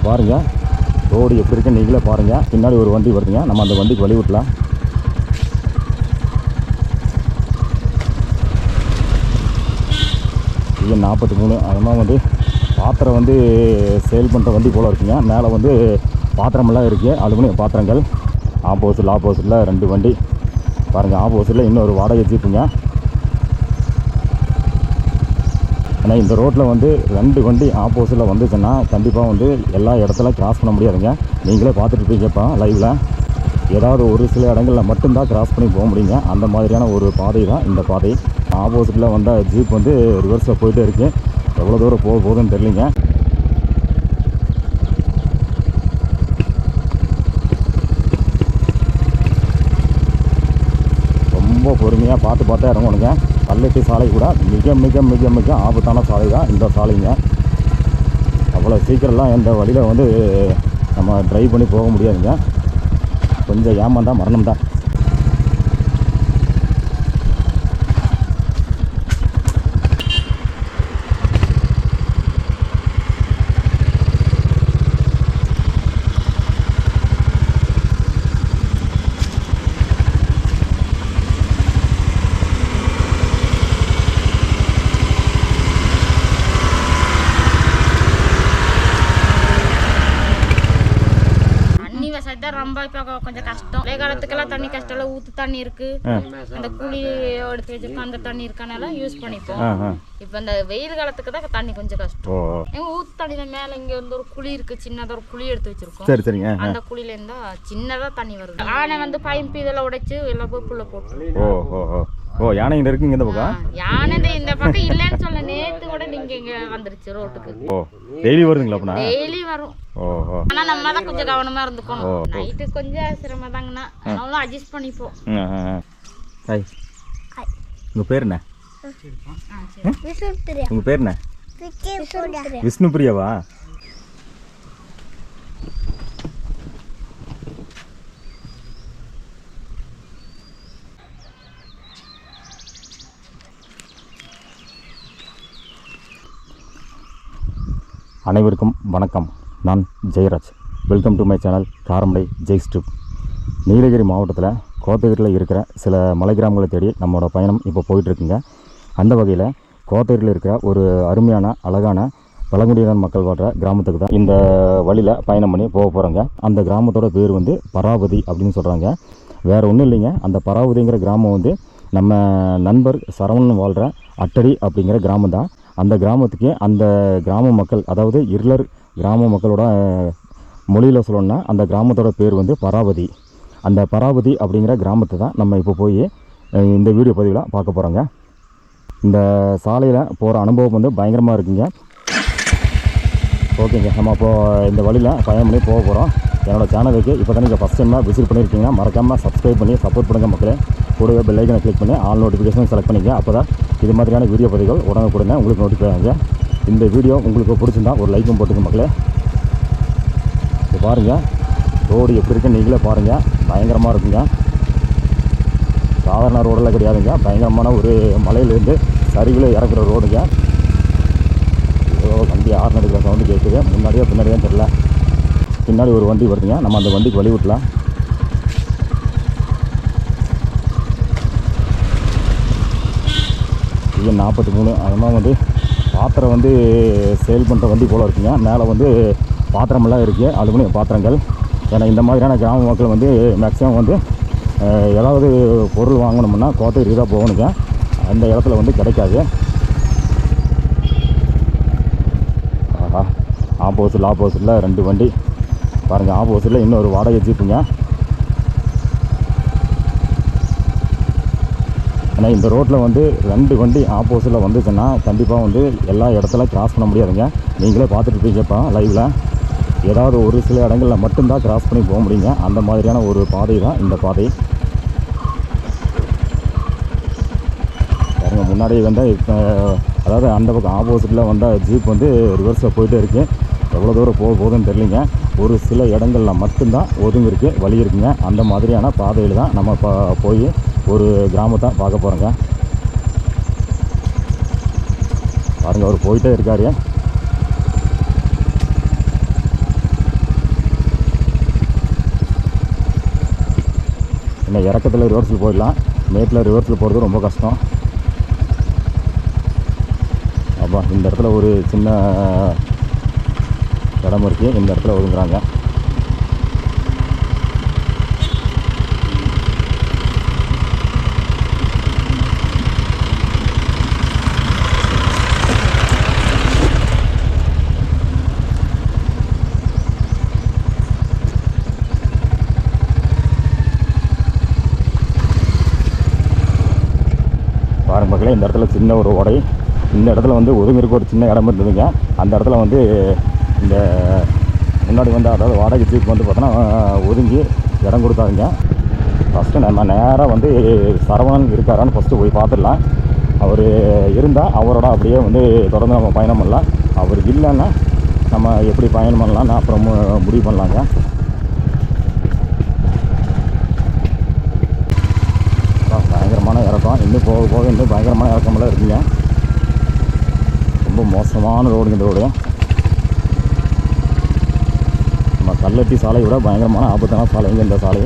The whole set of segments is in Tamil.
பாருங்கள் ரோடு எப்படி இருக்குன்னு நீங்களே பாருங்கள். பின்னாடி ஒரு வண்டி வருதுங்க, நம்ம அந்த வண்டிக்கு வழி விட்டலாம். இது 43. அதெல்லாம் வந்து பாத்திரம் வந்து சேல் பண்ணுற வண்டி போல் இருக்குங்க. மேலே வந்து பாத்திரமெல்லாம் இருக்குது, அலுமினியம் பாத்திரங்கள். ஆப்போசிட்டில் 2 வண்டி பாருங்கள். ஆப்போசிட்டில் இன்னொரு வாடகை ஜீப்புங்க. ஆனால் இந்த ரோட்டில் வந்து 2 வண்டி ஆப்போசிட்டில் வந்துச்சுன்னா கண்டிப்பாக வந்து எல்லா இடத்துல கிராஸ் பண்ண முடியாதுங்க. நீங்களே பார்த்துட்டு இருப்பீங்கப்பா லைவில். ஏதாவது ஒரு சில இடங்களில் மட்டும்தான் கிராஸ் பண்ணி போக முடியுங்க. அந்த மாதிரியான ஒரு பாதை தான் இந்த பாதை. ஆப்போசிட்டில் வந்த ஜீப் வந்து ரிவர்ஸில் போயிட்டே இருக்குது. எவ்வளோ தூரம் போகுதுன்னு தெரியலிங்க. ரொம்ப பொறுமையாக பார்த்து இறங்கணுங்க. கல்லெட்டி சாலை கூட மிக மிக மிக மிக ஆபத்தான சாலை தான் இந்த சாலைங்க. அவ்வளோ சீக்கிரம்லாம் இந்த வழியில் வந்து நம்ம ட்ரைவ் பண்ணி போக முடியாதுங்க. கொஞ்சம் ஏமாந்தால் மரணம் தான். ரொம்ப இப்போ கொஞ்சம் கஷ்டம். மழை காலத்துக்கெல்லாம் தண்ணி கஷ்டம் இல்லை. ஊத்து தண்ணி இருக்கு, அந்த குழி எடுத்து வச்சிருக்கோம், அந்த தண்ணி இருக்கனால யூஸ் பண்ணிப்போம். இப்போ இந்த வெயில் காலத்துக்கு தான் தண்ணி கொஞ்சம் கஷ்டம். எங்க ஊத்து தண்ணி தான். மேல இங்க வந்து ஒரு குழி இருக்கு, சின்னதா ஒரு குழி எடுத்து வச்சிருக்கோம். அந்த குழியில இருந்தா சின்னதா தண்ணி வருது. ஆனை வந்து பைப் இதெல்லாம் உடைச்சு எல்லாம் போய் புள்ள போட்டு. யானை இங்க இருக்கு. இந்த பக்கம் யானை இந்த பக்கம் இல்லன்னு சொல்ல. நேத்து கூட நீங்க இங்க வந்துருச்சு ரோட்டுக்கு. டெய்லி வருதுங்களா? அப்பனா டெய்லி வரும். ஆனா நம்ம தான் கொஞ்சம் கவனமா இருந்துக்கணும். நைட்டு கொஞ்சம் சிரமம் தாங்கண்ணா, அதனால அட்ஜஸ்ட் பண்ணிப்போம். உங்க பேர் என்ன? உங்க பேர் என்ன? விஷ்ணுபிரியாவா? அனைவருக்கும் வணக்கம். நான் Jayaraj. Welcome to my channel Karamadai Jais trip. Nilgiri மாவட்டத்தில் கோத்தகிரியில் இருக்கிற சில மலை கிராமங்களை தேடி நம்மளோட பயணம் இப்போ போயிட்டுருக்குங்க. அந்த வகையில் கோத்தகிரியில் இருக்கிற ஒரு அருமையான அழகான பழங்குடியினர் மக்கள் வாழ்கிற கிராமத்துக்கு தான் இந்த வழியில் பயணம் பண்ணி போக போகிறோங்க. அந்த கிராமத்தோட பேர் வந்து பராவதி அப்படின்னு சொல்கிறாங்க. வேறு ஒன்றும் இல்லைங்க. அந்த பராவதிங்கிற கிராமம் வந்து நம்ம நண்பர் சரவணன் வாழ்கிற அட்டடி அப்படிங்கிற கிராமம் தான். அந்த கிராமத்துக்கு அந்த கிராம மக்கள், அதாவது இருளர் கிராம மக்களோட மொழியில் சொல்லணும்னா அந்த கிராமத்தோட பேர் வந்து பராவதி. அந்த பராவதி அப்படிங்கிற கிராமத்தை தான் நம்ம இப்போ போய் இந்த வீடியோ பதிவில் பார்க்க போகிறோங்க. இந்த சாலையில் போகிற அனுபவம் வந்து பயங்கரமாக இருக்குங்க. ஓகேங்க, நம்ம இப்போது இந்த வழியில் பயணம் பண்ணி போக போகிறோம். என்னோடய சேனலுக்கு இப்போ தான் நீங்கள் ஃபஸ்ட் டைமாக விசிட் பண்ணியிருக்கீங்கன்னா மறக்காமல் சப்ஸ்கிரைப் பண்ணி சப்போர்ட் பண்ணுங்கள் மக்களே. கூடவே பெல் ஐக்கனை கிளிக் பண்ணி ஆல் நோட்டிஃபிகேஷன் செலக்ட் பண்ணிங்க. அப்போ தான் இது மாதிரியான வீடியோ பதிவுகள் உடனே உங்களுக்கு நோட்டிஃபை ஆகுங்க. இந்த வீடியோ உங்களுக்கு பிடிச்சிருந்தா ஒரு லைக்கும் போட்டுங்க மக்களே. இப்போ பாருங்கள் ரோடு எப்படி இருக்குன்னு நீங்களே பாருங்கள். பயங்கரமாக இருக்குங்க. சாதாரண ரோடெல்லாம் கிடையாதுங்க. பயங்கரமான ஒரு மலையிலேருந்து சரிவில் இறக்குற ரோடுங்க. வண்டி ஆறு நடக்கிற சவுண்டு கேட்குது. முன்னாடியே பின்னாடியே தெரியல. பின்னாடி ஒரு வண்டி வருதுங்க, நம்ம அந்த வண்டிக்கு வழி விட்டலாம். இது 43. அதெல்லாம் வந்து பாத்திரம் வந்து சேல் பண்ணுற வண்டி போல் இருக்குங்க. மேலே வந்து பாத்திரமெல்லாம் இருக்குது, அலுமினியம் பாத்திரங்கள். ஏன்னா இந்த மாதிரியான கிராம மக்கள் வந்து மேக்ஸிமம் வந்து ஏதாவது பொருள் வாங்கணும்னா கோத்தகிரி தான் போகணுங்க. அந்த இடத்துல வந்து கிடைக்காது. ஆப்போசிட்டில் 2 வண்டி பாருங்கள். ஆப்போசிட்டில் இன்னொரு வாடகை ஜீப்புங்க. ஆனால் இந்த ரோட்டில் வந்து 2 வண்டி ஆப்போசிட்டில் வந்துச்சுன்னா கண்டிப்பாக வந்து எல்லா இடத்துல கிராஸ் பண்ண முடியாதுங்க. நீங்களே பார்த்துட்டு இருப்பீங்கப்பா லைவில். ஏதாவது ஒரு சில இடங்களில் மட்டும்தான் கிராஸ் பண்ணி போக முடியுங்க. அந்த மாதிரியான ஒரு பாதை தான் இந்த பாதை. பாருங்கள் முன்னாடி வந்து அதாவது அந்த பக்கம் ஆப்போசிட்டில் வந்த ஜீப் வந்து ரிவர்ஸில் போயிட்டே இருக்குது. எவ்வளோ தூரம் போகுதுன்னு தெரியலிங்க. ஒரு சில இடங்களில் மட்டும்தான் ஒதுங்க இருக்குது, வழி இருக்குங்க. அந்த மாதிரியான பாதையில் தான் நம்ம போய் ஒரு கிராமத்தை பார்க்க போகிறோங்க. பாருங்கள் அவர் போயிட்டே இருக்கார். இந்த இறக்கத்தில் ரிவர்ஸில் போயிடலாம், மேட்டில் ரிவர்ஸில் போகிறது ரொம்ப கஷ்டம். அப்போ இந்த இடத்துல ஒரு சின்ன இடம் இருக்குது, இந்த இடத்துல ஒதுங்குறாங்க. பாருங்க மக்களே, இந்த இடத்துல சின்ன ஒரு உடை, இந்த இடத்துல வந்து ஒதுங்கிருக்கு ஒரு சின்ன இடம் இருந்ததுங்க. அந்த இடத்துல வந்து இந்த முன்னாடி வந்து அதாவது வாடகை ஜீப் வந்து பார்த்தோன்னா ஒதுங்கி இடம் கொடுத்தாருங்க. ஃபஸ்ட்டு நம்ம நேராக வந்து சரவணன் இருக்காரான்னு ஃபஸ்ட்டு போய் பார்த்துடலாம். அவர் இருந்தால் அவரோட அப்படியே வந்து தொடர்ந்து நம்ம பயணம் பண்ணலாம். அவர் இல்லைன்னா நம்ம எப்படி பயணம் பண்ணலாம்னு அப்புறம் முடிவு பண்ணலாங்க. பயங்கரமான இறக்கம், இன்னும் போக போக இன்னும் பயங்கரமான இறக்கமெல்லாம் இருக்குங்க. ரொம்ப மோசமான ரோடுங்க இந்த ரோடு. நம்ம கல்லட்டி சாலையை விட பயங்கரமான ஆபத்தான சாலைங்க இந்த சாலை.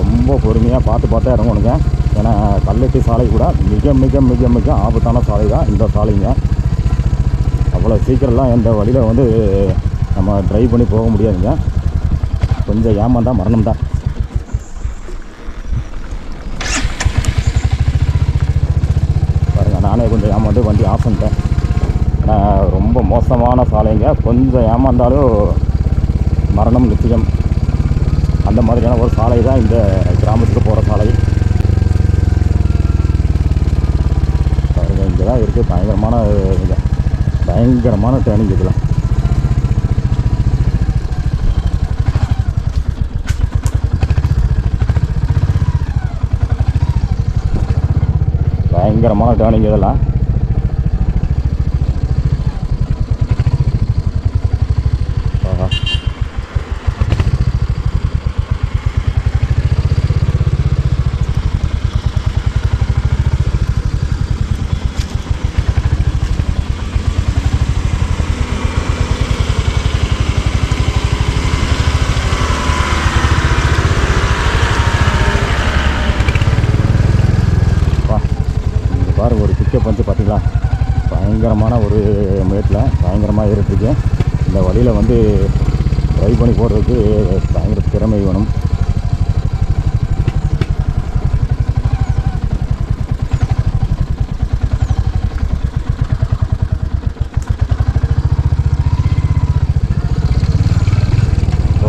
ரொம்ப பொறுமையாக பார்த்து இறங்கணுங்க. ஏன்னா கல்லட்டி சாலை கூட மிக மிக மிக மிக ஆபத்தான சாலை தான் இந்த சாலைங்க. அவ்வளோ சீக்கிரம்லாம் இந்த வழியில் வந்து நம்ம ட்ரைவ் பண்ணி போக முடியாதுங்க. கொஞ்சம் ஏமாந்தால் மரணம் தான். பாருங்கள், நானே கொஞ்சம் ஏமாந்து வண்டி ஆஃப் பண்ணிட்டேன். ஆனால் ரொம்ப மோசமான சாலைங்க. கொஞ்சம் ஏமாந்தாலும் மரணம் நிச்சயம். அந்த மாதிரியான ஒரு சாலை தான் இந்த கிராமத்துக்கு போகிற சாலை. பாருங்கள், இங்கே தான் இருக்குது பயங்கரமான டேர்னிங் இதெல்லாம். பயங்கரமான டேர்னிங் இதெல்லாம். பாருங்க, ஒரு பிக்கப் வந்து பார்த்தீங்களா, பயங்கரமான ஒரு மேட்டில் பயங்கரமாக ஏறிட்டுருக்கு. இந்த வழியில் வந்து ட்ரைவ் பண்ணி போடுறதுக்கு பயங்கர திறமை வேணும்.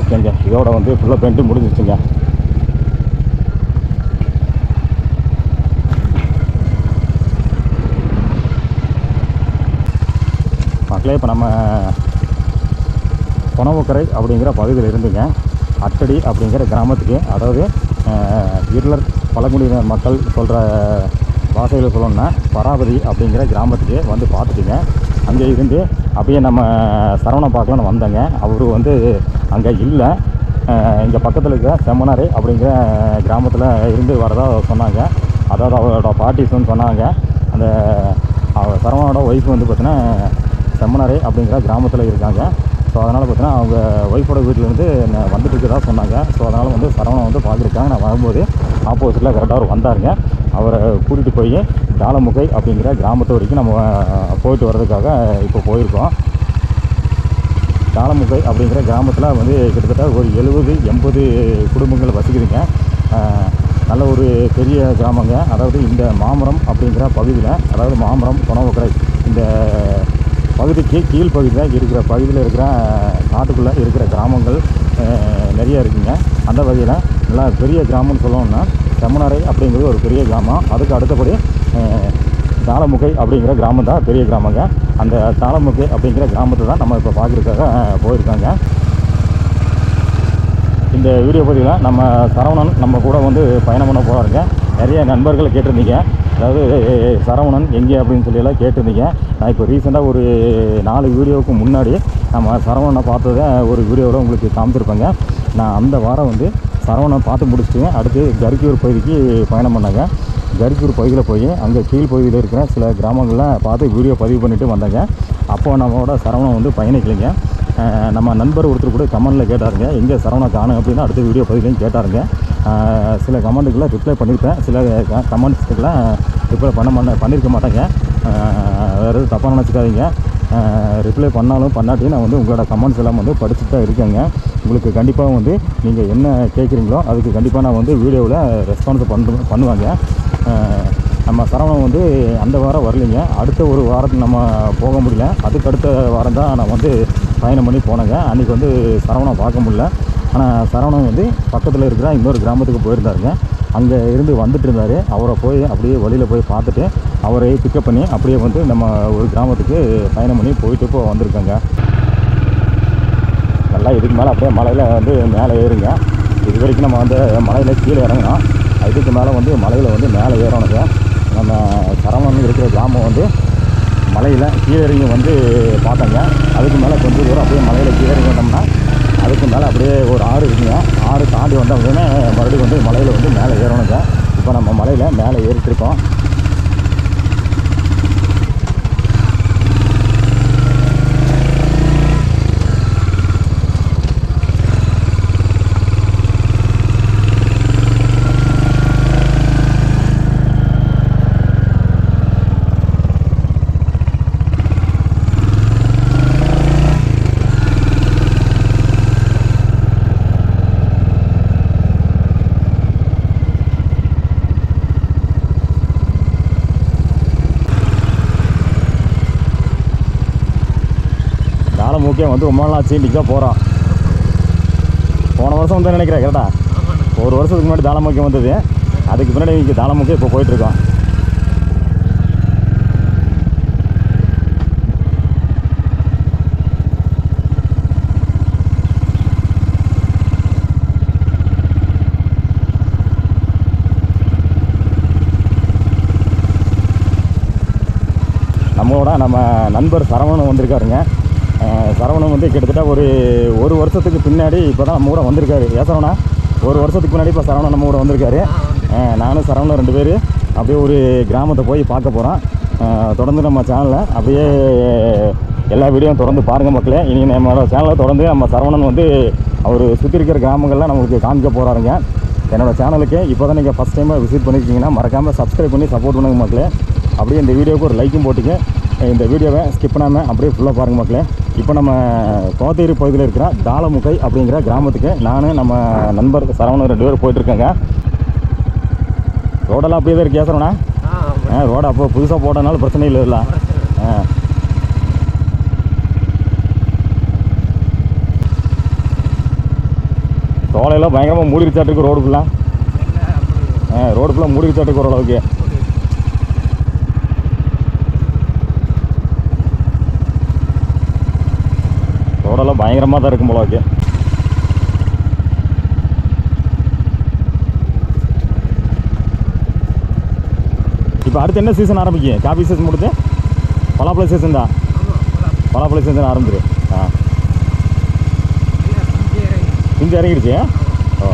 ஓகேங்க, இதோட வந்து ஃபுல்லாக பெயிண்ட்டு முடிஞ்சிச்சுங்க. மக்களே, இப்போ நம்ம கொணவக்கரை அப்படிங்கிற பகுதியில் இருந்துங்க அட்டடி அப்படிங்கிற கிராமத்துக்கு, அதாவது இருளர் பழங்குடியினர் மக்கள் சொல்கிற வாசையில் சொல்லணும்னா பராபதி அப்படிங்கிற கிராமத்துக்கு வந்து பார்த்துட்டுங்க. அங்கே இருந்து அப்படியே நம்ம சரவணம் பார்க்கலான்னு வந்தேங்க. அவர் வந்து அங்கே இல்லை. இங்கே பக்கத்தில் இருக்கிற செம்மனாரை அப்படிங்கிற கிராமத்தில் இருந்து வரதா சொன்னாங்க. அதாவது அவரோட பாட்டிஸ்ன்னு சொன்னாங்க. அந்த சரவணோட ஒய்ஃப் வந்து பார்த்தீங்கன்னா செம்மனாரை அப்படிங்கிற கிராமத்தில் இருக்காங்க. ஸோ அதனால் பார்த்தீங்கன்னா அவங்க ஒய்ஃபோட வீட்டிலேருந்து வந்துட்டு இருக்கிறதா சொன்னாங்க. ஸோ அதனால் வந்து சரவணன் வந்து பார்த்துருக்காங்க. நான் வரும்போது ஆப்போசிட்டில் கரெக்டாக அவர் வந்தாருங்க. அவரை கூட்டிகிட்டு போய் தாளமுகை அப்படிங்கிற கிராமத்து வரைக்கும் நம்ம போயிட்டு வர்றதுக்காக இப்போ போயிருக்கோம். தாளமுகை அப்படிங்கிற கிராமத்தில் வந்து கிட்டத்தட்ட ஒரு 70-80 குடும்பங்கள் வசிக்குதுங்க. நல்ல ஒரு பெரிய கிராமங்க. அதாவது இந்த மாமரம் அப்படிங்கிற பகுதியில், அதாவது மாமரம் கொணவக்கரை இந்த பகுதிக்கு கீழ்ப்பகுதியில் இருக்கிற பகுதியில் இருக்கிற காட்டுக்குள்ளே இருக்கிற கிராமங்கள் நிறைய இருக்குங்க. அந்த வகையில் நல்லா பெரிய கிராமம்னு சொல்லணும்னா செம்மனாரை அப்படிங்கிறது ஒரு பெரிய கிராமம். அதுக்கு அடுத்தபடி தாளமுகை அப்படிங்கிற கிராமம் தான் பெரிய கிராமங்க. அந்த தாளமுகை அப்படிங்கிற கிராமத்தை தான் நம்ம இப்போ பார்க்குறதுக்காக போயிருக்காங்க. இந்த வீடியோ பதிவில் நம்ம சரவணன் நம்ம கூட வந்து பயணம் பண்ண போகிறாருங்க. நிறைய நண்பர்கள் கேட்டிருந்தீங்க, அதாவது சரவணன் எங்கே அப்படின்னு சொல்லியெல்லாம் கேட்டிருந்தீங்க. நான் இப்போ ரீசெண்டாக ஒரு 4 வீடியோவுக்கு முன்னாடி நம்ம சரவணனை பார்த்ததை ஒரு வீடியோவில் உங்களுக்கு காமிச்சிருப்பேங்க. நான் அந்த வாரம் வந்து சரவணை பார்த்து முடிச்சுட்டு அடுத்து கரிக்கூர் பகுதிக்கு பயணம் பண்ணாங்க. கரிக்கூர் பகுதியில் போய் அங்கே கீழ் பகுதியில் இருக்கிற சில கிராமங்கள்லாம் பார்த்து வீடியோ பதிவு பண்ணிவிட்டு வந்தாங்க. அப்போது நம்மளோட சரவணன் வந்து பயணிக்கலைங்க. நம்ம நண்பர் ஒருத்தர் கூட கமெண்டில் கேட்டாருங்க, எங்கே சரவணை காணும் அப்படின்னு அடுத்த வீடியோ பதிவுலையும் கேட்டாருங்க. சில கமெண்ட்டுக்கெல்லாம் ரிப்ளை பண்ணியிருப்பேன், சில கமெண்ட்ஸுக்கெல்லாம் ரிப்ளை பண்ணியிருக்க மாட்டேங்க. வேறு எதுவும் தப்பாக நினச்சிக்காதீங்க. ரிப்ளை பண்ணாலும் பண்ணாட்டி நான் வந்து உங்களோட கமெண்ட்ஸ் எல்லாம் வந்து படிச்சுட்டு தான் இருக்கேங்க. உங்களுக்கு கண்டிப்பாக வந்து நீங்கள் என்ன கேட்குறீங்களோ அதுக்கு கண்டிப்பாக நான் வந்து வீடியோவில் ரெஸ்பான்ஸ் பண்ணுவாங்க. நம்ம சரவணன் வந்து அந்த வாரம் வரலைங்க. அடுத்த ஒரு வாரத்துக்கு நம்ம போக முடியல. அதுக்கு அடுத்த வாரம் தான் நான் வந்து பயணம் பண்ணி போனேங்க. அன்றைக்கி வந்து சரவணன் பார்க்க முடியல. ஆனால் சரவணன் வந்து பக்கத்தில் இருக்கிற இன்னொரு கிராமத்துக்கு போயிருந்தாருங்க. அங்கே இருந்து வந்துட்டு இருந்தார். அவரை போய் அப்படியே வழியில் போய் பார்த்துட்டு அவரை பிக்கப் பண்ணி அப்படியே வந்து நம்ம ஒரு கிராமத்துக்கு பயணம் பண்ணி போயிட்டு இப்போ வந்திருக்கோங்க. நல்லா இதுக்கு மேலே அப்படியே மலையில் வந்து மேலே ஏறுங்க. இது வரைக்கும் நம்ம வந்து மலையில் கீழே இறங்கினோம். இதுக்கு மேலே வந்து மலையில் வந்து மேலே ஏறணுங்க. நம்ம சரவணன் இருக்கிற கிராமம் வந்து மலையில் கீழே இறங்கி வந்து பார்த்தோங்க. அதுக்கு மேலே கொஞ்சம் தூரம் அப்படியே மலையில் கீழே இறங்கி வந்தோம்னா அதுக்கு மேலே அப்படியே ஒரு ஆறு இருக்குங்க. ஆறு தாண்டி வந்தோம்னா மறுபடியும் வந்து மலையில் வந்து மேலே ஏறணுங்க. இப்போ நம்ம மலையில் மேலே ஏறிட்டுருக்கோம். முக்கியம் வந்து ரொம்ப நாள் ஆச்சு, இன்றைக்கி தான் போகிறோம். போன வருஷம் வந்து நினைக்கிறேன் கரெக்டா, ஒரு வருஷத்துக்கு முன்னாடி தாளமுக்கியம் வந்தது. அதுக்கு பின்னாடி இன்றைக்கி தாளமுக்கியம் இப்போ போயிட்டுருக்கோம். நம்ம நண்பர் சரவணன் வந்திருக்காருங்க. சரவணன் வந்து கிட்டத்தட்ட ஒரு வருஷத்துக்கு பின்னாடி இப்போ தான் நம்ம கூட வந்திருக்காரு. சரவணா, ஒரு வருஷத்துக்கு முன்னாடி இப்போ சரவணன் நம்ம கூட வந்திருக்காரு. நானும் சரவணன் 2 பேர் அப்படியே ஒரு கிராமத்தை போய் பார்க்க போகிறோம். தொடர்ந்து நம்ம சேனலில் அப்படியே எல்லா வீடியோவும் தொடர்ந்து பாருங்கள் மக்களே. இனி நம்மளோட சேனலை தொடர்ந்து நம்ம சரவணன் வந்து அவர் சுற்றி இருக்கிற கிராமங்கள்லாம் நம்மளுக்கு காமிக்க போகிறாருங்க. என்னோடய சேனலுக்கு இப்போ தான் நீங்கள் ஃபஸ்ட் டைமாக விசிட் பண்ணியிருக்கீங்கன்னா மறக்காமல் சப்ஸ்கிரைப் பண்ணி சப்போர்ட் பண்ணுங்க மக்களே. அப்படியே இந்த வீடியோவுக்கு ஒரு லைக்கும் போட்டுங்க. இந்த வீடியோவை ஸ்கிப் பண்ணாமல் அப்படியே ஃபுல்லாக பாருங்கள் மக்களே. இப்போ நம்ம கோத்தகிரி பகுதியில் இருக்கிற தாளமுக்கை அப்படிங்கிற கிராமத்துக்கு நான் நம்ம நண்பர் சரவணன் 2 பேர் போயிட்டுருக்கேங்க. ரோடெல்லாம் அப்படியே தான் இருக்கே சரவணா? ரோடு அப்போ புதுசாக போட்டனால பிரச்சனை இல்லை. இல்லை சோலையெல்லாம் பயங்கரமாக மூடிச்சாட்டுருக்கு. ரோடு ஃபுல்லாக மூடிச்சாட்டுருக்கு ஓரளவுக்கு. ரோடெல்லாம் பயங்கரமாக தான் இருக்கும் போலவுக்கு. இப்போ அடுத்து என்ன சீசன் ஆரம்பிக்கும்? காபி சீசன் முடித்து பலாப்பழ சீசன் தான். பலாப்பழ சீசன் ஆரம்பிச்சிரு. பிஞ்சு இறங்கிடுச்சு. ஓ,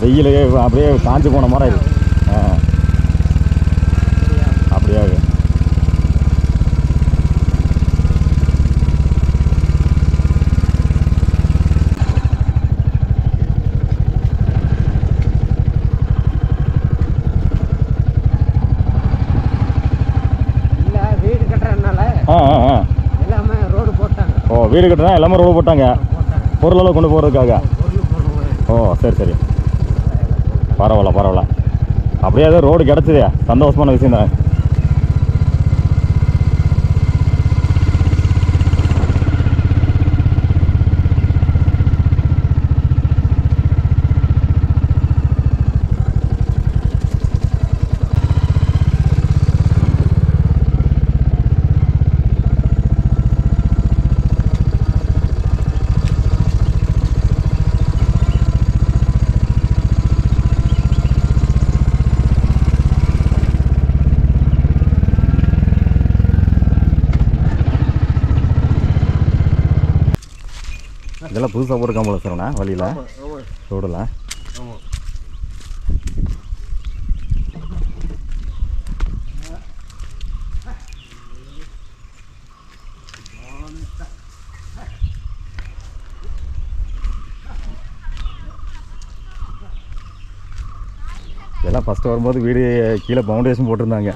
வெயில் அப்படியே காஞ்சி போன மாதிரி இருக்கு. அப்படியே வீடு கட்டுறதுனால எல்லாமே ரோடு போட்டாங்க. ஓ, வீடு கட்டுறா எல்லாமே ரோடு போட்டாங்க பொருளெல்லாம் கொண்டு போகிறதுக்காக. ஓ, சரி சரி, பரவாயில்ல. அப்படியே ஏதோ ரோடு கிடச்சிதே, சந்தோஷமான விஷயம் தானே. இதெல்லாம் புதுசாக போட்டுருக்கான் போல சார்ண்ணா வழியில் ரோடில். ஆமாம். இதெல்லாம் ஃபஸ்ட்டு வரும்போது வீடு கீழே பவுண்டேஷன் போட்டிருந்தாங்க.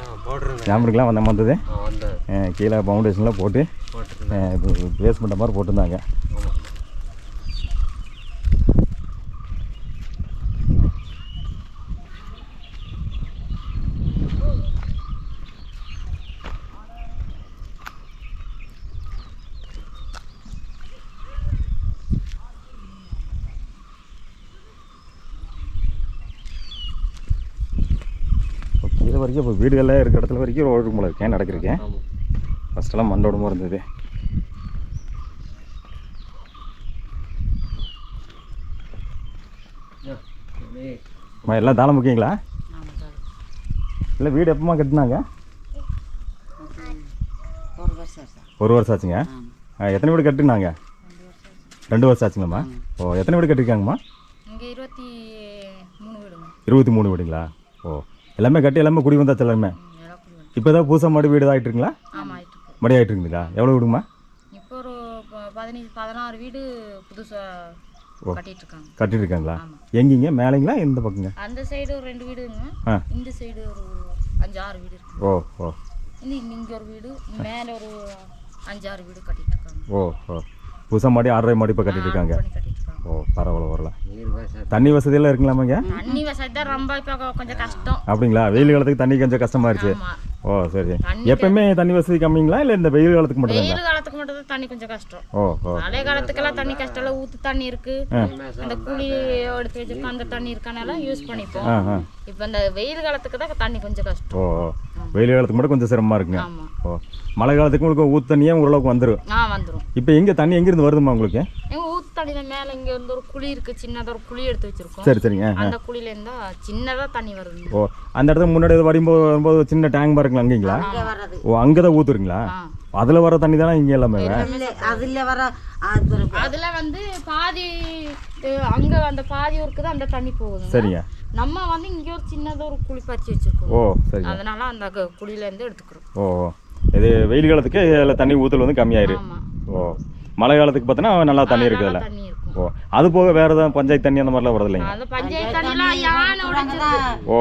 ஞாபகம்லாம் வந்த வந்தது கீழே பவுண்டேஷன்லாம் போட்டு பேஸ்மெண்ட் மாதிரி போட்டிருந்தாங்க. இது வரைக்கும் இப்போ வீடுகளில் இருக்கிற இடத்துல வரைக்கும் ரோடு போல இருக்கேன் நடக்கிறேன். ஃபஸ்ட்டெல்லாம் மண்டோடமாக இருந்தது. எல்லாம் தாளம் முக்கியங்களா? இல்லை வீடு எப்பமா கட்டினாங்க? 1 வருஷம் ஆச்சுங்க. எத்தனை வீடு கட்டினாங்க? 2 வருஷம் ஆச்சுங்கம்மா. ஓ எத்தனை வீடு கட்டிருக்காங்கம்மா? 23 வீடுங்களா? ஓ எல்லாமே கட்டி எல்லாமே குடி வந்தாச்சு எல்லாருமே. இப்போ தான் புதுசாக மறுபடி வீடு ஆகிட்டு இருக்குங்களா? மறுபடி ஆகிட்டு இருக்குங்களா? எவ்வளோ வீடுமா? இப்போ ஒரு 15-16 வீடு புதுசாக கட்டிட்டு இருக்காங்களா? எங்கீங்க மேலேங்களா இந்த பக்கங்க? அந்த சைடு ஒரு 2 வீடுங்க, இந்த சைடு ஒரு 5-6 வீடு இருக்கு. ஓ ஓ இங்கே ஒரு வீடு, மேலே ஒரு 5-6 வீடு கட்டிட்டு இருக்காங்க. ஓ ஓ புதுசாக மாடி 6 மாடி இப்போ கட்டிட்டு இருக்காங்க. ஓ பரவாயில்ல வரல. தண்ணி வசதியெல்லாம் இருக்குங்களாமாங்க? தண்ணி வசதி தான் ரொம்ப இப்போ கொஞ்சம் கஷ்டம். அப்படிங்களா? வெயில் காலத்துக்கு தண்ணி கொஞ்சம் கஷ்டமாயிருச்சு. ஓ சரி. எப்பவுமே தண்ணி வசதி கம்மிங்களா இல்லை இந்த வெயில் காலத்துக்கு மட்டும்? வெயில் காலத்துக்கு மட்டும் தான் தண்ணி கொஞ்சம் கஷ்டம். ஓ ஓ மழை காலத்துக்கெல்லாம் தண்ணி கஷ்டம் இல்லை. ஊற்று தண்ணி இருக்கு, அந்த குழி எடுத்து வச்சுருக்கோம், அந்த தண்ணி இருக்கனால யூஸ் பண்ணிப்போம். இப்போ இந்த வெயில் காலத்துக்கு தான் தண்ணி கொஞ்சம் கஷ்டம். ஓ வெயில் காலத்துக்கு மட்டும் கொஞ்சம் சிரமமாக இருக்குங்க. ஆமாம். ஓ மழை காலத்துக்கு உங்களுக்கு ஊற்று தண்ணியே ஓரளவுக்கு வந்துடும். வந்துடும். இப்போ எங்கே தண்ணி எங்கேருந்து வருதுமா உங்களுக்கு? எங்கள் ஊற்று தண்ணியில் மேலே இங்கே வந்து ஒரு குழி இருக்குது, சின்னதாக ஒரு குழி எடுத்து வச்சுருக்கோம். சரி சரிங்க. அந்த குழியிலேருந்தா சின்னதாக தண்ணி வருது. ஓ அந்த இடத்துல முன்னாடி வரும்போது சின்ன டேங்க் பாருங்களா அங்கேங்களா? ஓ அங்கே தான் ஊற்றுறீங்களா? அதில் வர தண்ணி தானே இங்கே எல்லாமே? அதில் வந்து பாதி அங்கே அந்த பாதி ஊருக்கு தான் அந்த தண்ணி போகுது. சரிங்க. நம்ம வந்து இங்கே ஒரு சின்னதாக ஒரு குழி பறிச்சு வச்சுருக்கோம். ஓ சரி. அதனால அந்த குழியிலேருந்து எடுத்துக்கிறோம். ஓ இது வெயில் காலத்துக்கு இதில் தண்ணி ஊற்றல் வந்து கம்மியாயிரு. ஓ மழை காலத்துக்கு பார்த்தீங்கன்னா நல்லா தண்ணி இருக்குது அதில். தண்ணி இருக்கும். ஓ அது போக வேறு எதாவது பஞ்சாயத்து தண்ணி அந்த மாதிரிலாம் வருது இல்லைங்க? அந்த பஞ்சாயத்து தண்ணிலாம் யானை உடைச்சிருக்கு. ஓ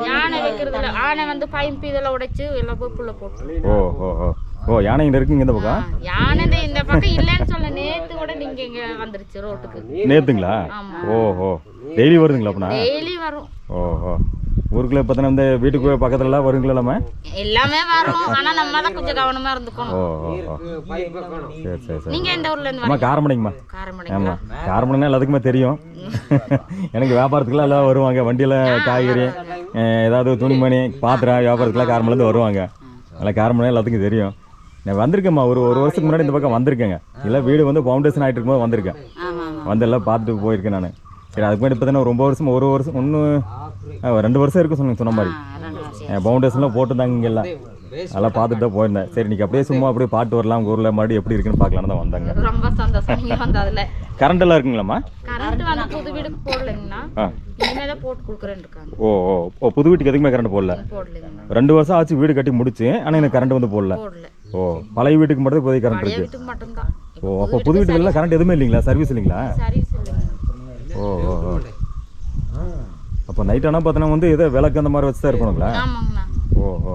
யானை வைக்கிறது இல்லை, யானை வந்து பைப் இதெல்லாம் உடைச்சு எல்லாம் போய் புள்ள போட்டு. ஓ ஓ ஓ ஓ யானை இங்கே இருக்குங்க இந்த பக்கம்? யானை இந்த பக்கம் இல்லைன்னு சொல்ல, நேற்று கூட நீங்கள் இங்கே வந்துருச்சு ரோட்டுக்கு. நேற்றுங்களா? ஓ ஓ டெய்லி வருதுங்களா? அப்படின்னா டெய்லி வரும். ஓ ஓ ஊருக்குள்ள பார்த்தீங்கன்னா இந்த வீட்டுக்கு பக்கத்துலலாம் வருங்களா? எல்லாமே வரும், ஆனால் நம்ம தான் கொஞ்சம் கவனமாக இருந்துக்கணும். ஓ ஓ ஓ சரி சரி சரி. நீங்கள் எந்த ஊர்ல இருந்து? அம்மா காரமடைங்கம்மா. காரமடை. ஆமாம் காரமடைனா எல்லாத்துக்குமே தெரியும். எனக்கு வியாபாரத்துக்குலாம் எல்லாம் வருவாங்க. வண்டியில் காய்கறி ஏதாவது துணிமணி பாத்திரம் வியாபாரத்துக்குலாம் காரமடைந்து வருவாங்க. நல்லா காரமடை எல்லாத்துக்கும் தெரியும். நான் வந்திருக்கேம்மா ஒரு வருஷத்துக்கு முன்னாடி இந்த பக்கம் வந்திருக்கேங்க. இல்லை வீடு வந்து ஃபவுண்டேஷன் ஆகிட்டு இருக்கும்போது வந்திருக்கேன். வந்து எல்லாம் பார்த்துட்டு போயிருக்கேன் நான். சரி அதுக்கு முன்னாடி பார்த்தீங்கன்னா ரொம்ப வருஷம் 1 வருஷம் 2 வருஷம் இருக்கும் சொன்ன மாதிரி ஃபவுண்டேஷன்லாம் போட்டுருந்தாங்க இங்கே எல்லாம். அதெல்லாம் பார்த்துட்டு தான் போயிருந்தேன். சரி இன்னைக்கு அப்படியே சும்மா அப்படியே பாட்டு வரலாம் உங்கள் ஊரில் மறுபடியும் எப்படி இருக்குன்னு பார்க்கலான்னு தான் வந்தாங்க. ரொம்ப சந்தோஷம் நீங்கள் வந்ததில். கரண்ட் எல்லாம் இருக்குங்களாம்மா? கரண்ட் வந்து புது வீடுக்கு போடலைங்கண்ணா, இனிமேல் தான் போட்டு கொடுக்குறேன்னு இருக்காங்க. ஓ ஓ புது வீட்டுக்கு எதுக்குமே கரண்ட் போடல? 2 வருஷம் ஆச்சு வீடு கட்டி முடிச்சு, ஆனால் எனக்கு கரண்ட் வந்து போடல. ஓ பழைய வீட்டுக்கு மட்டும் இப்போதைக்கு கரண்ட் இருக்கு. வீட்டுக்கு மட்டும்தான். ஓ அப்போ புது வீட்டுக்கு கரண்ட் எதுவுமே இல்லைங்களா? சர்வீஸ் இல்லைங்களா? சர்வீஸ் இல்லைங்க. ஓ ஓ ஓ அப்போ நைட் ஆனால் பார்த்தோன்னா வந்து ஏதோ விளக்கு அந்த மாதிரி வச்சு தான் இருக்கணுங்களா? ஆமாங்கண்ணா. ஓ ஓ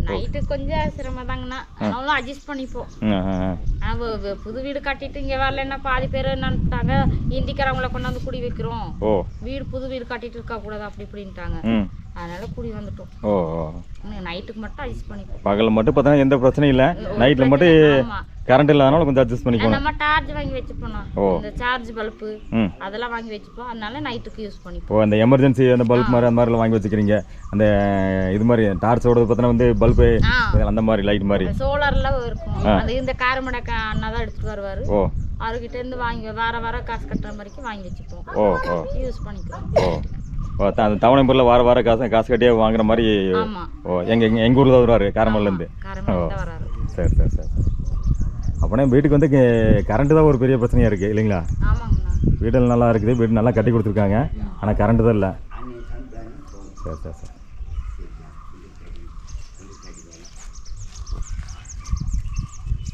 நைட்டு கொஞ்சம் சிரமம் தாங்கண்ணா, ஆனாலும் அட்ஜஸ்ட் பண்ணிப்போம். புது வீடு கட்டிட்டு இங்கே வரலன்னா பாதி பேர் என்னன்ட்டாங்க, இந்திக்காரவங்களை கொண்டாந்து குடி வைக்கிறோம், வீடு புது வீடு கட்டிட்டு இருக்கா கூடாது அப்படி இப்படின்ட்டாங்க. அதனால குடி வந்துட்டோம். ஓ நைட்டுக்கு மட்டும் அட்ஜஸ்ட் பண்ணிப்போம். பகலில் மட்டும் பார்த்தா எந்த பிரச்சனையும் இல்லை, நைட்டில் மட்டும் கரண்ட் இல்லாதனால கொஞ்சம் அட்ஜஸ்ட் பண்ணிக்கணும். நம்ம சார்ஜ் வாங்கி வச்சுப்போம், இந்த சார்ஜ் பல்பு அதெல்லாம் வாங்கி வச்சுப்போம். அதனால நைட்டுக்கு யூஸ் பண்ணிப்போம். ஓ அந்த எமர்ஜென்சி அந்த பல்ப் மாதிரி அந்த மாதிரிலாம் வாங்கி வச்சுக்கிறீங்க. அந்த இது மாதிரி டார்ச்சோட பார்த்தோன்னா வந்து பல்பு அந்த மாதிரி லைட் மாதிரி சோலார்லாம் இருக்கும். அது இந்த காரமடை அண்ணா தான் எடுத்துட்டு வருவாரு. ஓ அவர்கிட்ட இருந்து வாங்கி வார காசு கட்டுற மாதிரிக்கு வாங்கி வச்சுப்போம். ஓ ஓ யூஸ் பண்ணிக்கிறோம். ஓ அந்த தவணை பொருள் வார காசு கட்டியே வாங்குற மாதிரி. ஓ எங்கள் ஊரில் தான் வருவார் காரமல்லேருந்து. ஓ சரி சரி சரி. அப்போனா வீட்டுக்கு வந்து கரண்ட்டு தான் ஒரு பெரிய பிரச்சனையாக இருக்குது இல்லைங்களா? ஆமாங்கண்ணா. வீடெல்லாம் நல்லா இருக்குது, வீடு நல்லா கட்டி கொடுத்துருக்காங்க, ஆனால் கரண்ட்டு தான் இல்லை. சரி சரி சரி.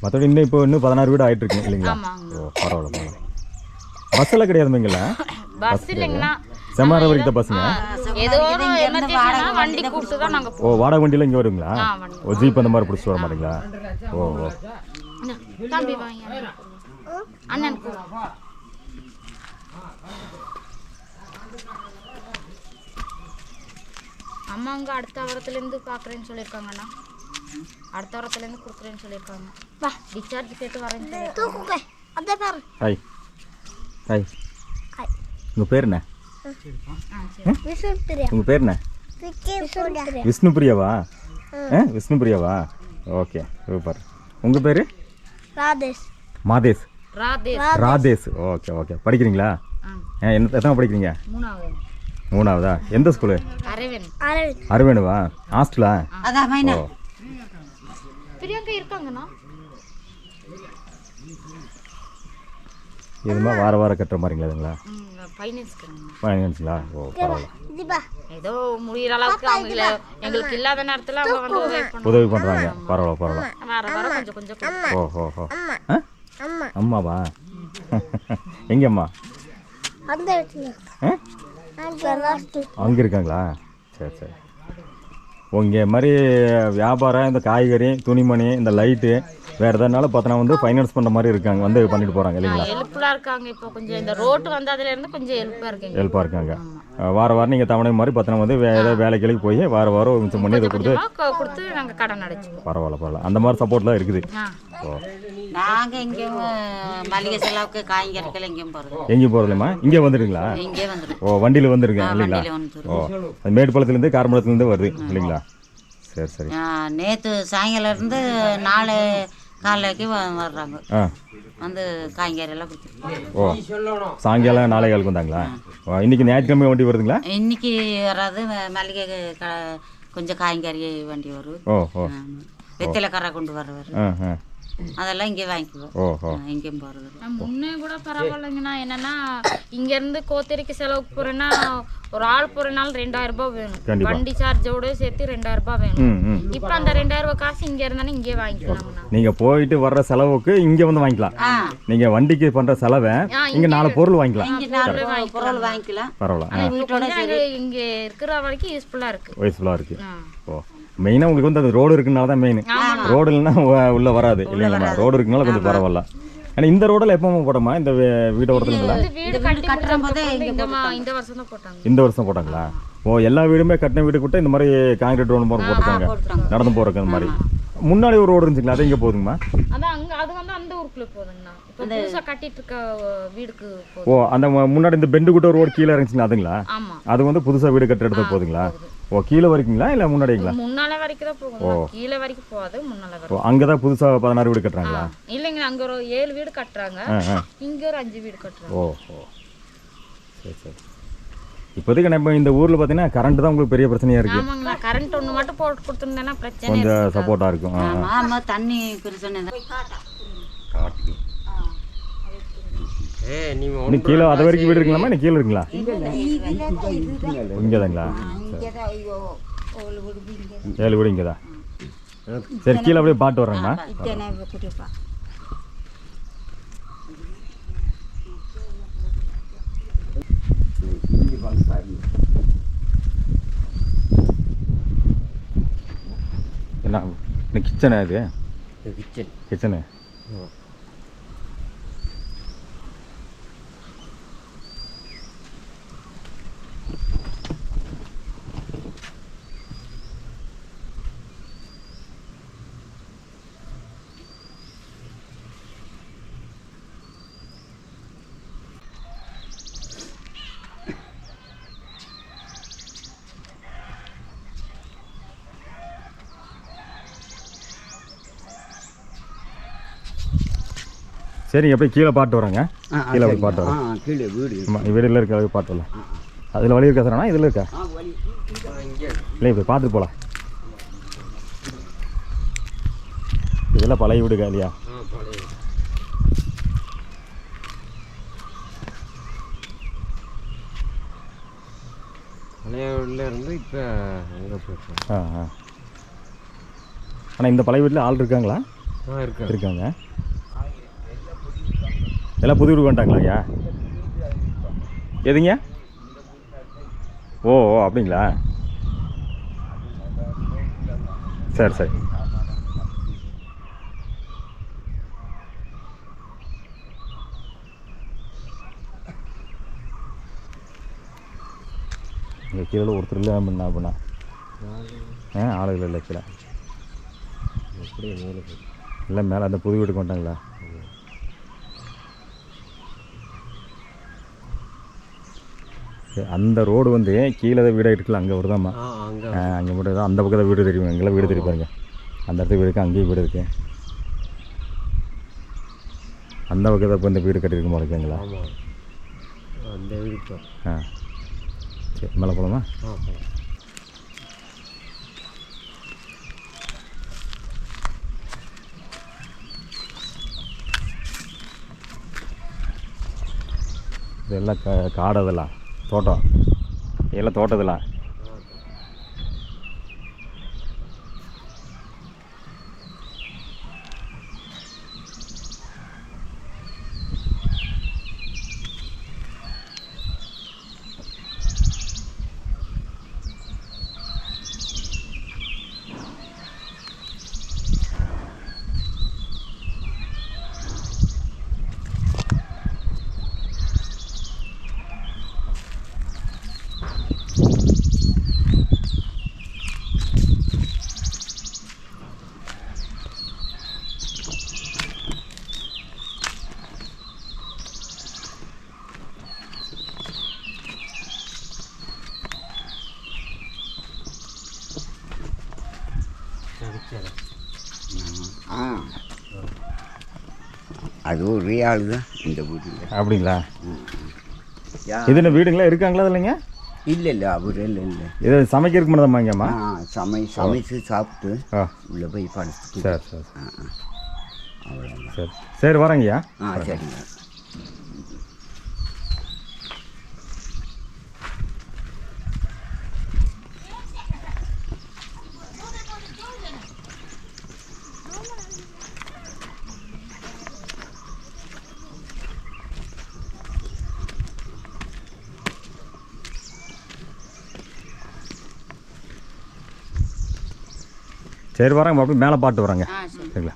மற்றபடி இன்னும் 16 வீடு ஆகிட்டு இருக்குங்க இல்லைங்களா? ஆமாங்கண்ணா. ஓ பரவாயில்ல பரவாயில்ல. பஸ்ஸெல்லாம் கிடையாதுங்களா? பஸ் இல்லைங்கண்ணா. செம்மார வரைக்கும் தான் பஸ்ஸுங்க. ஏதோ ஒரு எமர்ஜென்சினா வண்டி கூப்பிட்டு தான் நாங்கள் ஓ வாடகை வண்டியில் இங்கே வருங்களா? வண்டி. ஓ ஜீப் அந்த மாதிரி பிடிச்சிட்டு வர மாட்டீங்களா? ஓ ஓ தம்பி வாங்க அண்ணனுக்கு. அம்மா அங்கே அடுத்த வாரத்துலேருந்து பார்க்குறேன்னு சொல்லியிருக்காங்கண்ணா. அடுத்த வாரத்துலேருந்து கொடுக்குறேன்னு சொல்லியிருக்காங்க. வா டிஸ்சார்ஜ் கேட்டு வரேன்னு சொல்லியிருக்காங்க. Hi hi. உங்கள் பேர் என்ன? உங்கள் பேர் என்ன? விஷ்ணுபிரியாவா? விஷ்ணுபிரியாவா? Okay super. உங்கள் பேர்? ராதேஷ். மாதேஷ். ராதேஷ். ராதேஷ். Okay okay. படிக்கிறீங்களா? எத்தனை படிக்கிறீங்க? 3வது. 3வதா? எந்த ஸ்கூலு? அரவிந்த். அரவேணுவா? ஹாஸ்டலா? ஓ பிரியங்கா இருக்காங்கண்ணா. இதுமா வாரம் கட்டுற மாதிரிங்களா? இதுங்களா ஃபைனான்ஸுங்களா? ஓ பரவாயில்ல. ஏதோ முடிகிற அளவுக்கு அவங்க எங்களுக்கு இல்லாத நேரத்தில் அவங்க வந்து உதவி பண்ணுறாங்க. பரவாயில்ல பரவாயில்ல. வர கொஞ்சம் கொஞ்சம். ஓ ஓ ஓ. அம்மாவா? எங்கே அம்மா? அங்கே இருக்காங்களா? சரி சரி. உங்கள் மாதிரி வியாபாரம், இந்த காய்கறி, துணிமணி, இந்த லைட்டு, வேறு எதனால பார்த்தோன்னா வந்து ஃபைனான்ஸ் பண்ணுற மாதிரி இருக்காங்க, வந்து பண்ணிட்டு போகிறாங்க இல்லைங்களா? ஹெல்ப்ஃபுல்லாக இருக்காங்க. இப்போ கொஞ்சம் இந்த ரோட்டு வந்ததுலேருந்து கொஞ்சம் ஹெல்ப்பாக இருக்காங்க. வாரம் நீங்கள் தவணை மாதிரி பார்த்தோன்னா வந்து ஏதாவது வேலைக்கு போய் வாரம் மிச்சம் பண்ணி இதை கொடுத்து நாங்கள் கடன் அடைச்சிப்போம். பரவாயில்ல பரவாயில்ல. அந்த மாதிரி சப்போர்ட்லாம் இருக்குது. ஓ நாங்கள் எங்கேயும் மளிகை செலவுக்கு காய்கறிகள் எங்கேயும் போகிறது. எங்கேயும் போகிறதில்லம்மா? இங்கே வந்துடுங்களா? இங்கே வந்துடும். ஓ வண்டியில் வந்துருங்க இல்லைங்களா? ஓ அது மேட்டுப்பாளத்துலேருந்து காரமடத்துலேருந்து வருது இல்லைங்களா? சரி சரி. நேற்று சாயங்காலம் இருந்து 4 காலைக்கு வர்றாங்க. வந்து காய்கறி எல்லாம் கொடுத்துருக்கோம். ஓ சாயங்காலம் 4:15 வந்தாங்களா? ஓ இன்னைக்கு ஞாயிற்றுக்கிழமை வண்டி வருதுங்களா? இன்னைக்கு வராது. மளிகை கொஞ்சம் காய்கறி வண்டி வரும். ஓ ஓ வெத்தலை கரை கொண்டு வரவர் அதெல்லாம் இங்கே வாங்கிக்குவோம். ஓஹோ. எங்கேயும் போகிறது. முன்னே கூட பரவாயில்லைங்கண்ணா. என்னன்னா இங்கேருந்து கோத்தேரிக்கு செலவுக்கு போகிறேன்னா ஒரு ஆள் போகிறனால 2000 ரூபாய் வேணும். வண்டி சார்ஜோட சேர்த்து 2000 ரூபாய் வேணும். இப்போ அந்த 2000 ரூபாய் காசு இங்கே இருந்தானே இங்கே வாங்கிக்கலாம்ண்ணா. நீங்கள் போயிட்டு வர்ற செலவுக்கு இங்கே வந்து வாங்கிக்கலாம். நீங்கள் வண்டிக்கு பண்ணுற செலவை இங்கே 4 பொருள் வாங்கிக்கலாம். பொருள் வாங்கிக்கலாம். பரவாயில்ல. இங்கே இருக்கிற வரைக்கும் யூஸ்ஃபுல்லாக இருக்குது. யூஸ்ஃபுல்லாக இருக்குது. ஓ மெயினாக உங்களுக்கு வந்து அந்த ரோடு இருக்குனால தான் மெயின். ரோடு இல்லைன்னா உள்ளே வராது இல்லைங்களா? ரோடு இருக்குனால கொஞ்சம் பரவாயில்ல. ஆனால் இந்த ரோடில் எப்போ போட்டோமா? இந்த வீட்டை ஓரத்துலங்களா? இந்த வருஷம் போட்டாங்களா? ஓ எல்லா வீடுமே கட்டின வீடு கூட இந்த மாதிரி காங்கிரீட் ரோடு மாதிரி போட்டுருக்காங்க, நடந்து போகிறக்கு அந்த மாதிரி. முன்னாடி ஒரு ரோடு இருந்துச்சுங்களா? அது எங்கே போகுதுங்கம்மா? அது வந்து அந்த ஊருக்குள்ளே போகுதுங்கண்ணா. இப்போ புதுசாக கட்டிட்டு இருக்க வீடுக்கு. ஓ அந்த முன்னாடி இந்த பெண்டு கூட்ட ரோடு கீழே இருந்துச்சுங்களா? அதுங்களா? ஆமாம். அது வந்து புதுசாக வீடு கட்டுற இடத்துல போகுதுங்களா? ஓ கீழே வரைக்குங்களா இல்லை முன்னாடிங்களா? முன்னால வரைக்கும் தான் போகும். கீழே வரைக்கும் போகாது, முன்னால வரைக்கும். அங்கே தான் புதுசாக 16 வீடு கட்டுறாங்களா? இல்லைங்க, அங்கே ஒரு 7 வீடு கட்டுறாங்க, இங்கே ஒரு 5 வீடு கட்டுறாங்க. ஓ ஓ சரி சரி. இப்போதைக்கு நம்ம இந்த ஊரில் பார்த்தீங்கன்னா கரண்ட் தான் உங்களுக்கு பெரிய பிரச்சனையாக இருக்குது. ஆமாங்கண்ணா, கரண்ட் ஒன்று மட்டும் போட்டு கொடுத்துருந்தேன்னா பிரச்சனை கொஞ்சம் சப்போர்ட்டாக இருக்கும். ஆமாம், தண்ணி பிரச்சனை. நீ கீழே அது வரைக்கும் வீடு இருக்குங்களாம்மா? நீ கீழே இருக்குங்களா? இங்கே தாங்களா? 7 வீடு இங்கே தான். சரி கீழே அப்படியே பாட்டு வர்றேங்கம்மா. என்ன கிச்சனா? இது கிச்சனு. சரி அப்படியே கீழே பாட்டு வராங்க. கீழே போய் பாட்டு வரேன். கீழே வீடு. வீடில் இருக்க பாட்டு வரல. அதில் வழி இருக்கா சார்? இதில் இருக்கா? இல்லை இப்போ பார்த்துட்டு போகலாம். இதெல்லாம் பழைய வீடு காலியா? பழைய பழைய வீட்டில் இருந்து இப்போ அங்கே போயிருக்கோம். ஆனால் இந்த பழைய வீட்டில் ஆள் இருக்காங்களா? இருக்காங்க. எல்லாம் புது வீடு வந்துட்டாங்களா ஐயா? எதுங்க? ஓ அப்படிங்களா? சரி சரி. இங்கே கீழே ஒருத்தர் இல்லை அப்படின்னா அப்படின்னா ஆளுகள் இல்லை கீழே எப்படி மேலே இல்லை மேலே அந்த புது வீட்டுக்கு வந்துட்டாங்களா? அந்த ரோடு வந்து கீழே வீடாக இருக்குல்ல, அங்கே வருதாம்மா? அங்கே மட்டும் தான் அந்த பக்கத்தில் வீடு தெரியும். எங்கெல்லாம் வீடு தெரியும் பாருங்க. அந்த இடத்துக்கு வீடு இருக்குது, அங்கேயும் வீடு இருக்குது. அந்த பக்கத்தில் இப்போ இந்த வீடு கட்டியிருக்க மாதிரி இருக்குங்களா? அந்த வீடு. சரி, மேலே போகலாமா? இதெல்லாம் காடு, அதெல்லாம் தோட்டம், எல்லாம் தோட்டத்தெல்லாம். அது ஒரே ஆள் தான் இந்த வீட்டில். அப்படிங்களா? இது என்ன வீடுங்களா இருக்காங்களா? இல்லைங்க, இல்லை இல்லை, அவர் இல்லை இல்லை. இது சமைக்கிறதுக்கு மட்டும் தான் வாங்கம்மா? சமைச்சு சாப்பிட்டு உள்ளே போய் படுத்து. சரி சரி. அவ்வளோதான். சரி சரி, வரேங்கய்யா. சரிங்க. சரி வரேங்க, அப்படி மேலே பாட்டு வரேங்க. சரிங்களா?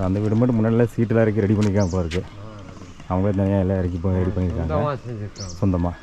அந்த வீடு மட்டும் முன்னாடிலாம் சீட்டெல்லாம் இறக்கி ரெடி பண்ணியிருக்காங்க போல இருக்குது. அவங்களே தனியாக எல்லாம் இறக்கி ரெடி பண்ணியிருக்காங்க சொந்தமாக.